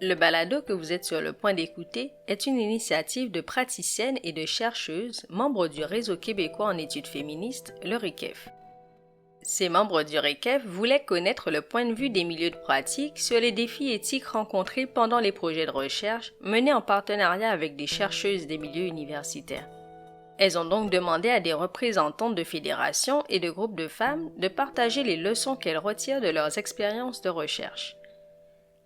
Le balado que vous êtes sur le point d'écouter est une initiative de praticiennes et de chercheuses membres du Réseau québécois en études féministes, le REQEF. Ces membres du REQEF voulaient connaître le point de vue des milieux de pratique sur les défis éthiques rencontrés pendant les projets de recherche menés en partenariat avec des chercheuses des milieux universitaires. Elles ont donc demandé à des représentantes de fédérations et de groupes de femmes de partager les leçons qu'elles retirent de leurs expériences de recherche.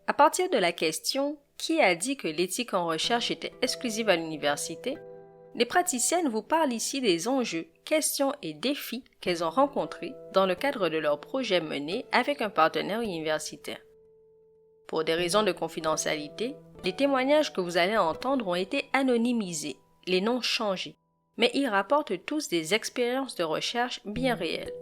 À partir de la question « Qui a dit que l'éthique en recherche était exclusive à l'université ?», les praticiennes vous parlent ici des enjeux, questions et défis qu'elles ont rencontrés dans le cadre de leurs projets menés avec un partenaire universitaire. Pour des raisons de confidentialité, les témoignages que vous allez entendre ont été anonymisés, les noms changés, mais ils rapportent tous des expériences de recherche bien réelles.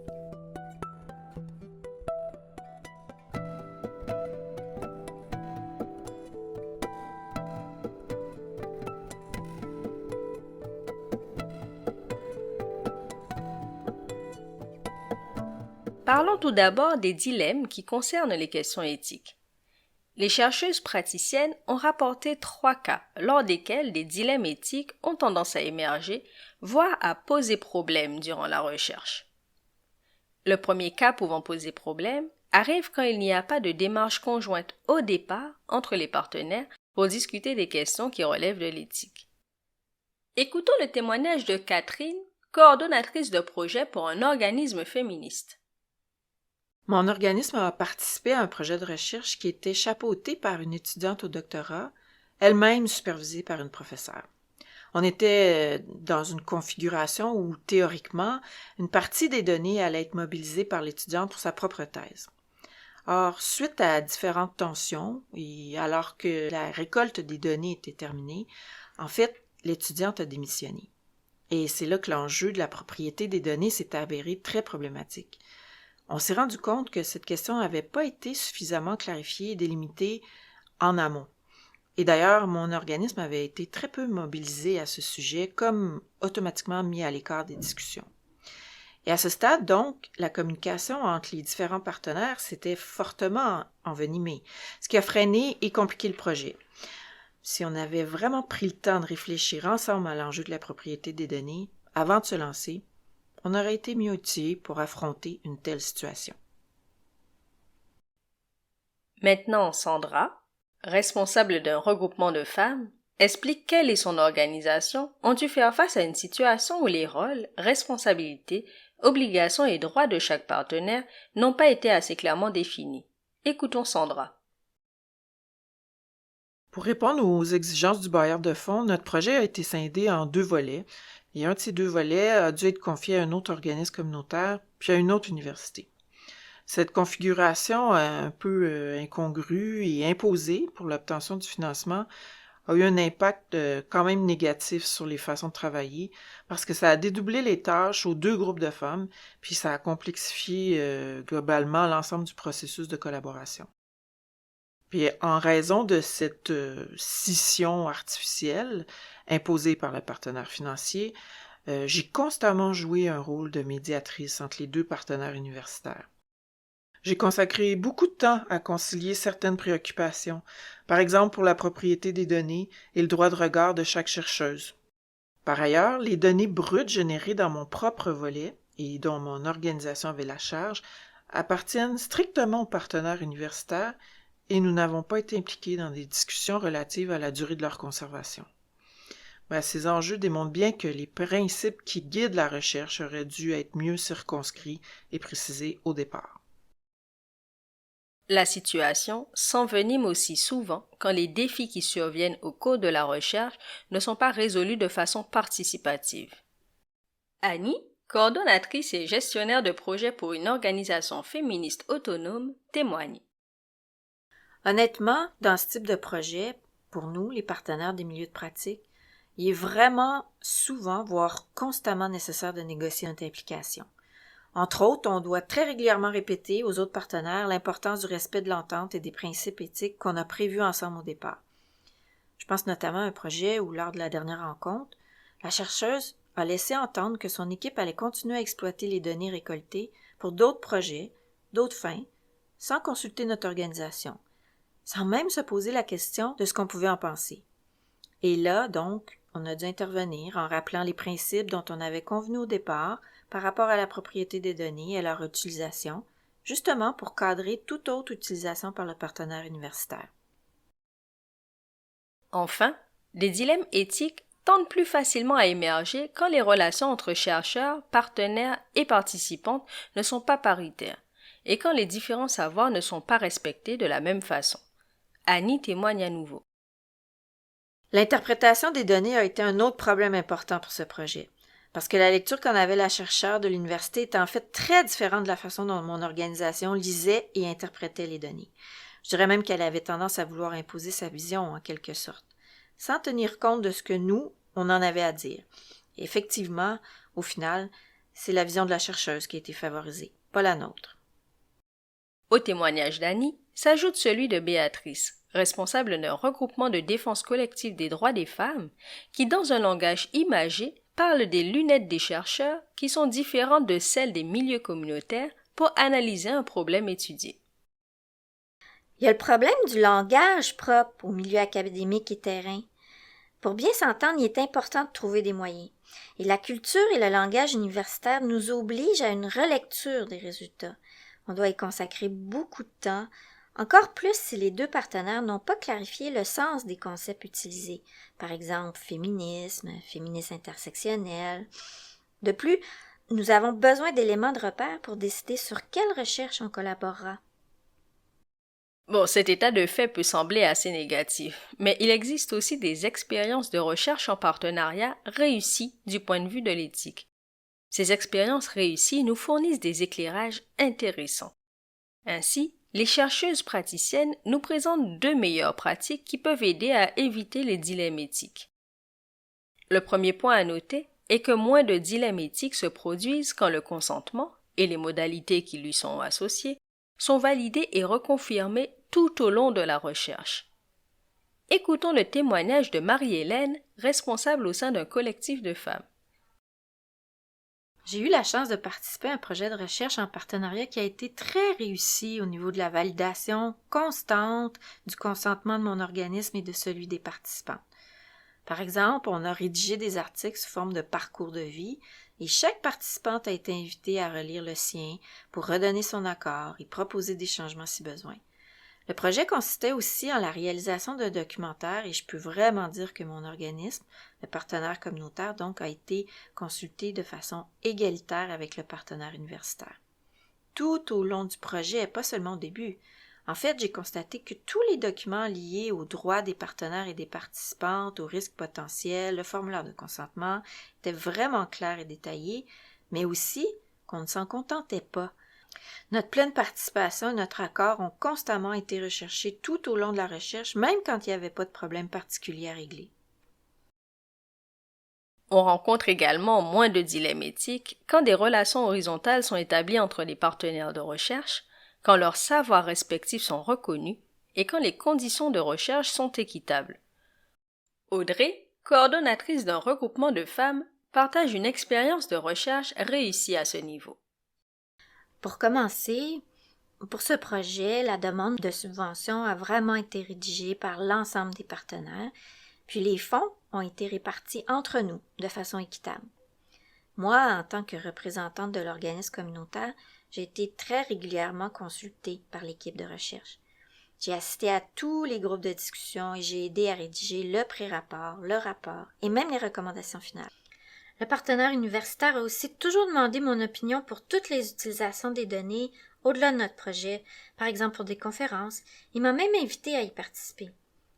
Parlons tout d'abord des dilemmes qui concernent les questions éthiques. Les chercheuses praticiennes ont rapporté 3 cas lors desquels des dilemmes éthiques ont tendance à émerger, voire à poser problème durant la recherche. Le premier cas pouvant poser problème arrive quand il n'y a pas de démarche conjointe au départ entre les partenaires pour discuter des questions qui relèvent de l'éthique. Écoutons le témoignage de Catherine, coordonnatrice de projet pour un organisme féministe. Mon organisme a participé à un projet de recherche qui était chapeauté par une étudiante au doctorat, elle-même supervisée par une professeure. On était dans une configuration où, théoriquement, une partie des données allait être mobilisée par l'étudiante pour sa propre thèse. Or, suite à différentes tensions, et alors que la récolte des données était terminée, en fait, l'étudiante a démissionné. Et c'est là que l'enjeu de la propriété des données s'est avéré très problématique. On s'est rendu compte que cette question n'avait pas été suffisamment clarifiée et délimitée en amont. Et d'ailleurs, mon organisme avait été très peu mobilisé à ce sujet, comme automatiquement mis à l'écart des discussions. Et à ce stade, donc, la communication entre les différents partenaires s'était fortement envenimée, ce qui a freiné et compliqué le projet. Si on avait vraiment pris le temps de réfléchir ensemble à l'enjeu de la propriété des données avant de se lancer, on aurait été mieux outillé pour affronter une telle situation. Maintenant, Sandra, responsable d'un regroupement de femmes, explique quelle est son organisation ont dû faire face à une situation où les rôles, responsabilités, obligations et droits de chaque partenaire n'ont pas été assez clairement définis. Écoutons Sandra. Pour répondre aux exigences du bailleur de fonds, notre projet a été scindé en 2 volets, et un de ces 2 volets a dû être confié à un autre organisme communautaire, puis à une autre université. Cette configuration un peu incongrue et imposée pour l'obtention du financement a eu un impact quand même négatif sur les façons de travailler parce que ça a dédoublé les tâches aux 2 groupes de femmes, puis ça a complexifié globalement l'ensemble du processus de collaboration. Puis en raison de cette scission artificielle imposée par le partenaire financier, j'ai constamment joué un rôle de médiatrice entre les 2 partenaires universitaires. J'ai consacré beaucoup de temps à concilier certaines préoccupations, par exemple pour la propriété des données et le droit de regard de chaque chercheuse. Par ailleurs, les données brutes générées dans mon propre volet et dont mon organisation avait la charge appartiennent strictement aux partenaires universitaires et nous n'avons pas été impliqués dans des discussions relatives à la durée de leur conservation. Ces enjeux démontrent bien que les principes qui guident la recherche auraient dû être mieux circonscrits et précisés au départ. La situation s'envenime aussi souvent quand les défis qui surviennent au cours de la recherche ne sont pas résolus de façon participative. Annie, coordonnatrice et gestionnaire de projet pour une organisation féministe autonome, témoigne. Honnêtement, dans ce type de projet, pour nous, les partenaires des milieux de pratique, il est vraiment souvent, voire constamment nécessaire de négocier notre implication. Entre autres, on doit très régulièrement répéter aux autres partenaires l'importance du respect de l'entente et des principes éthiques qu'on a prévus ensemble au départ. Je pense notamment à un projet où, lors de la dernière rencontre, la chercheuse a laissé entendre que son équipe allait continuer à exploiter les données récoltées pour d'autres projets, d'autres fins, sans consulter notre organisation. sans même se poser la question de ce qu'on pouvait en penser. Et là, donc, on a dû intervenir en rappelant les principes dont on avait convenu au départ par rapport à la propriété des données et à leur utilisation, justement pour cadrer toute autre utilisation par le partenaire universitaire. Enfin, des dilemmes éthiques tendent plus facilement à émerger quand les relations entre chercheurs, partenaires et participantes ne sont pas paritaires et quand les différents savoirs ne sont pas respectés de la même façon. Annie témoigne à nouveau. L'interprétation des données a été un autre problème important pour ce projet, parce que la lecture qu'en avait la chercheure de l'université était en fait très différente de la façon dont mon organisation lisait et interprétait les données. Je dirais même qu'elle avait tendance à vouloir imposer sa vision en quelque sorte, sans tenir compte de ce que nous, on en avait à dire. Et effectivement, au final, c'est la vision de la chercheuse qui a été favorisée, pas la nôtre. Au témoignage d'Annie s'ajoute celui de Béatrice, responsable d'un regroupement de défense collective des droits des femmes, qui, dans un langage imagé, parle des lunettes des chercheurs qui sont différentes de celles des milieux communautaires pour analyser un problème étudié. Il y a le problème du langage propre au milieu académique et terrain. Pour bien s'entendre, il est important de trouver des moyens. Et la culture et le langage universitaire nous obligent à une relecture des résultats. On doit y consacrer beaucoup de temps, encore plus si les deux partenaires n'ont pas clarifié le sens des concepts utilisés, par exemple féminisme, féminisme intersectionnel. De plus, nous avons besoin d'éléments de repère pour décider sur quelle recherche on collaborera. Bon, cet état de fait peut sembler assez négatif, mais il existe aussi des expériences de recherche en partenariat réussies du point de vue de l'éthique. Ces expériences réussies nous fournissent des éclairages intéressants. Ainsi, les chercheuses praticiennes nous présentent deux meilleures pratiques qui peuvent aider à éviter les dilemmes éthiques. Le premier point à noter est que moins de dilemmes éthiques se produisent quand le consentement et les modalités qui lui sont associées sont validés et reconfirmés tout au long de la recherche. Écoutons le témoignage de Marie-Hélène, responsable au sein d'un collectif de femmes. J'ai eu la chance de participer à un projet de recherche en partenariat qui a été très réussi au niveau de la validation constante du consentement de mon organisme et de celui des participants. Par exemple, on a rédigé des articles sous forme de parcours de vie et chaque participante a été invitée à relire le sien pour redonner son accord et proposer des changements si besoin. Le projet consistait aussi en la réalisation d'un documentaire et je peux vraiment dire que mon organisme, le partenaire communautaire, donc, a été consulté de façon égalitaire avec le partenaire universitaire. Tout au long du projet et pas seulement au début. En fait, j'ai constaté que tous les documents liés aux droits des partenaires et des participantes, aux risques potentiels, le formulaire de consentement étaient vraiment clairs et détaillés, mais aussi qu'on ne s'en contentait pas. Notre pleine participation et notre accord ont constamment été recherchés tout au long de la recherche, même quand il n'y avait pas de problème particulier à régler. On rencontre également moins de dilemmes éthiques quand des relations horizontales sont établies entre les partenaires de recherche, quand leurs savoirs respectifs sont reconnus et quand les conditions de recherche sont équitables. Audrey, coordonnatrice d'un regroupement de femmes, partage une expérience de recherche réussie à ce niveau. Pour commencer, pour ce projet, la demande de subvention a vraiment été rédigée par l'ensemble des partenaires, puis les fonds ont été répartis entre nous de façon équitable. Moi, en tant que représentante de l'organisme communautaire, j'ai été très régulièrement consultée par l'équipe de recherche. J'ai assisté à tous les groupes de discussion et j'ai aidé à rédiger le pré-rapport, le rapport et même les recommandations finales. Le partenaire universitaire a aussi toujours demandé mon opinion pour toutes les utilisations des données au-delà de notre projet, par exemple pour des conférences. Il m'a même invité à y participer.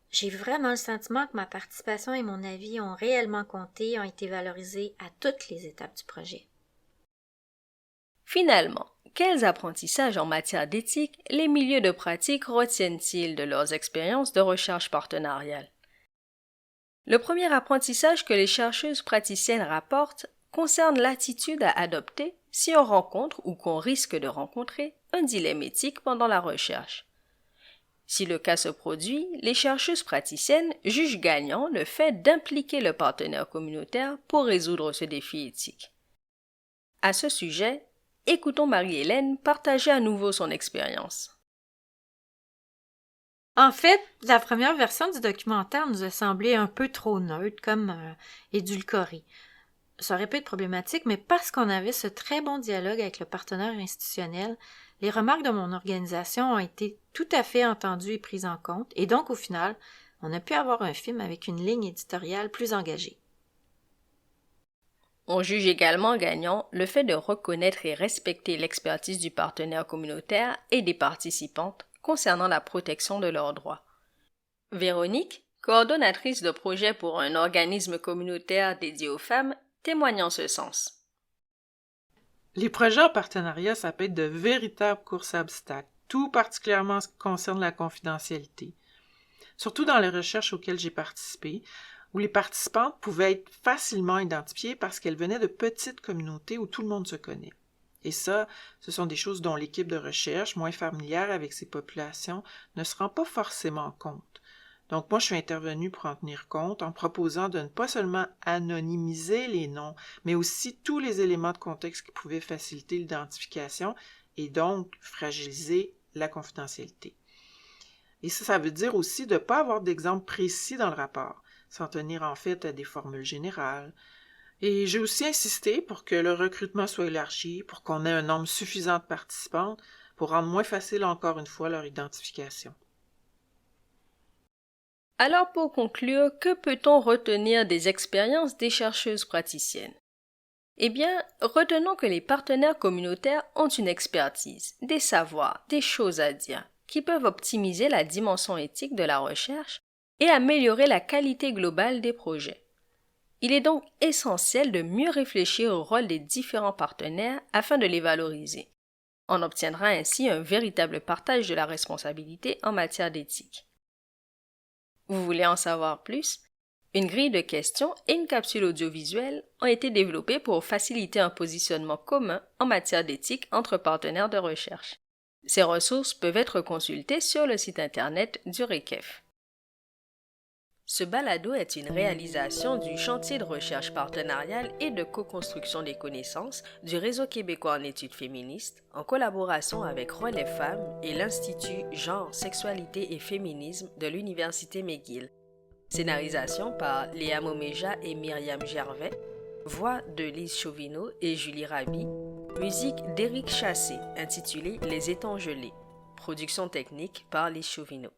J'ai vraiment le sentiment que ma participation et mon avis ont réellement compté et ont été valorisés à toutes les étapes du projet. Finalement, quels apprentissages en matière d'éthique les milieux de pratique retiennent-ils de leurs expériences de recherche partenariale? Le premier apprentissage que les chercheuses praticiennes rapportent concerne l'attitude à adopter si on rencontre ou qu'on risque de rencontrer un dilemme éthique pendant la recherche. Si le cas se produit, les chercheuses praticiennes jugent gagnant le fait d'impliquer le partenaire communautaire pour résoudre ce défi éthique. À ce sujet, écoutons Marie-Hélène partager à nouveau son expérience. En fait, la première version du documentaire nous a semblé un peu trop neutre, comme édulcorée. Ça aurait pu être problématique, mais parce qu'on avait ce très bon dialogue avec le partenaire institutionnel, les remarques de mon organisation ont été tout à fait entendues et prises en compte, et donc au final, on a pu avoir un film avec une ligne éditoriale plus engagée. On juge également gagnant le fait de reconnaître et respecter l'expertise du partenaire communautaire et des participantes concernant la protection de leurs droits. Véronique, coordonnatrice de projet pour un organisme communautaire dédié aux femmes, témoigne en ce sens. Les projets en partenariat, ça peut être de véritables courses à obstacles, tout particulièrement en ce qui concerne la confidentialité. Surtout dans les recherches auxquelles j'ai participé, où les participantes pouvaient être facilement identifiées parce qu'elles venaient de petites communautés où tout le monde se connaît. Et ça, ce sont des choses dont l'équipe de recherche, moins familière avec ces populations, ne se rend pas forcément compte. Donc moi, je suis intervenue pour en tenir compte en proposant de ne pas seulement anonymiser les noms, mais aussi tous les éléments de contexte qui pouvaient faciliter l'identification et donc fragiliser la confidentialité. Et ça veut dire aussi de ne pas avoir d'exemple précis dans le rapport, s'en tenir en fait à des formules générales. Et j'ai aussi insisté pour que le recrutement soit élargi, pour qu'on ait un nombre suffisant de participantes, pour rendre moins facile encore une fois leur identification. Alors pour conclure, que peut-on retenir des expériences des chercheuses praticiennes? Eh bien, retenons que les partenaires communautaires ont une expertise, des savoirs, des choses à dire, qui peuvent optimiser la dimension éthique de la recherche et améliorer la qualité globale des projets. Il est donc essentiel de mieux réfléchir au rôle des différents partenaires afin de les valoriser. On obtiendra ainsi un véritable partage de la responsabilité en matière d'éthique. Vous voulez en savoir plus? Une grille de questions et une capsule audiovisuelle ont été développées pour faciliter un positionnement commun en matière d'éthique entre partenaires de recherche. Ces ressources peuvent être consultées sur le site internet du REQEF. Ce balado est une réalisation du chantier de recherche partenariale et de co-construction des connaissances du Réseau québécois en études féministes en collaboration avec Relais Femmes et l'Institut Genre, Sexualité et Féminisme de l'Université McGill. Scénarisation par Léa Moméja et Myriam Gervais. Voix de Lise Chauvineau et Julie Raby. Musique d'Éric Chassé intitulée Les étangs gelés. Production technique par Lise Chauvineau.